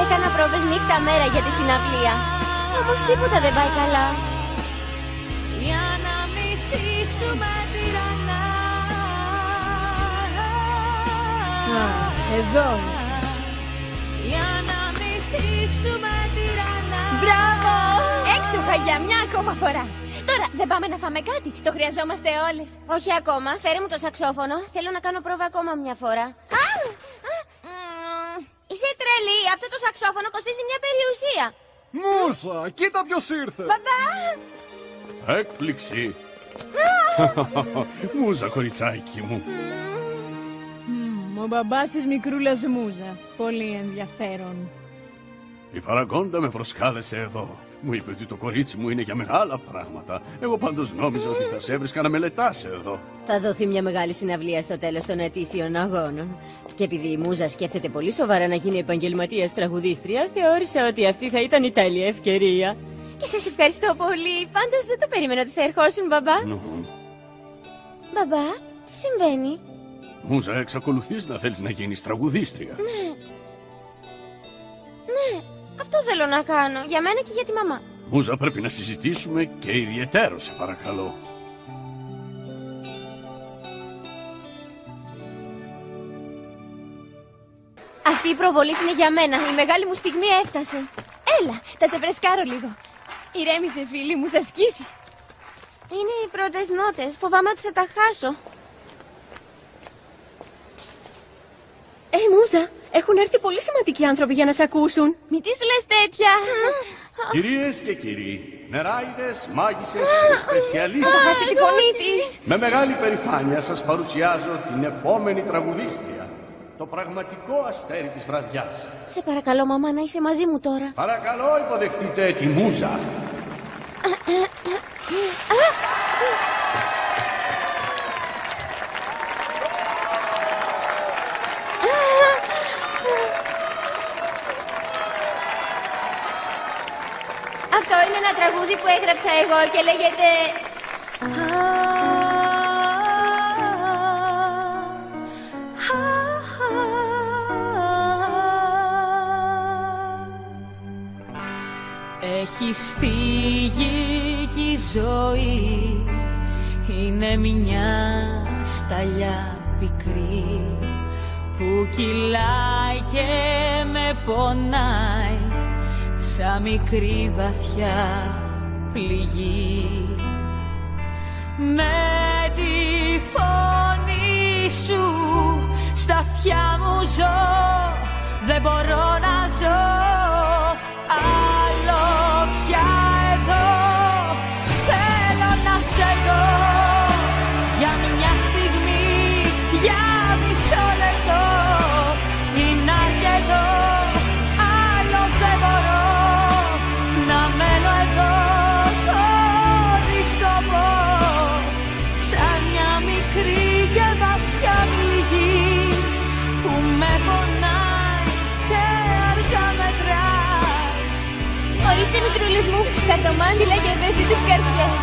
Έκανα πρόβες νύχτα μέρα για τη συναυλία. Όμως τίποτα δεν πάει καλά. Για να μισήσουμε τυραννά. Εδώ είσαι. Για να μισήσουμε τυραννά. Μπράβο! Έξοχα για μια ακόμα φορά. Τώρα δεν πάμε να φάμε κάτι. Το χρειαζόμαστε όλες. Όχι ακόμα. Φέρε μου το σαξόφωνο. Θέλω να κάνω πρόβα ακόμα μια φορά. Είσαι τρελή. Αυτό το σαξόφωνο κοστίζει μια περιουσία. Μούσα, κοίτα ποιος ήρθε. Μπαμπά! Έκπληξη. Μούζα, κοριτσάκι μου. Ο μπαμπάς της μικρούλας Μούζα. Πολύ ενδιαφέρον. Η Φαραγκόντα με προσκάλεσε εδώ. Μου είπε ότι το κορίτσι μου είναι για μεγάλα πράγματα. Εγώ πάντως νόμιζα ότι θα σε έβρισκα να μελετάς εδώ. Θα δοθεί μια μεγάλη συναυλία στο τέλος των ετήσιων αγώνων. Και επειδή η Μούζα σκέφτεται πολύ σοβαρά να γίνει επαγγελματίας τραγουδίστρια, θεώρησα ότι αυτή θα ήταν η τέλεια ευκαιρία. Και σας ευχαριστώ πολύ. Πάντως δεν το περίμενα ότι θα ερχόσουν, μπαμπά. Μπαμπά, τι συμβαίνει? Μούζα, εξακολουθείς να θέλεις να γίνεις τραγουδίστρια? Ναι, αυτό θέλω να κάνω. Για μένα και για τη μαμά. Μούζα, πρέπει να συζητήσουμε και ιδιαιτέρως, σε παρακαλώ. Αυτή η προβολή είναι για μένα. Η μεγάλη μου στιγμή έφτασε. Έλα, θα σε φρεσκάρω λίγο. Ηρέμησε, φίλη μου, θα σκίσεις. Είναι οι πρώτες νότες. Φοβάμαι ότι θα τα χάσω. Μούζα, έχουν έρθει πολύ σημαντικοί άνθρωποι για να σε ακούσουν. Μην τις λες τέτοια. Κυρίες και κύριοι, νεράιδες, μάγισσες και σπεσιαλίστες, Θα χάσει τη φωνή της. με μεγάλη περηφάνεια σας παρουσιάζω την επόμενη τραγουδίστρια. Το πραγματικό αστέρι της βραδιάς. Σε παρακαλώ, μαμά, να είσαι μαζί μου τώρα. Παρακαλώ, υποδεχτείτε τη Μούζα. Αυτό είναι ένα τραγούδι που έγραψα εγώ και λέγεται... Έχεις φύγει κι η ζωή είναι μια σταλιά πικρή που κυλάει και με πονάει σαν μικρή βαθιά πληγή. Με τη φωνή σου στα αυτιά μου ζω, δεν μπορώ να ζω άλλο πια εδώ. Θέλω να σε δω για μια στιγμή, για μισό λεπτό. Είναι αρκετό, άλλο δεν μπορώ να μένω εδώ χωρίς σκοπό, σαν μια μικρή και βαθιά πληγή που με πονάει και αργά μετράει. Ορίστε, μικρούλες μου, καρτομάντιλα και ευαίσθητες καρδιές.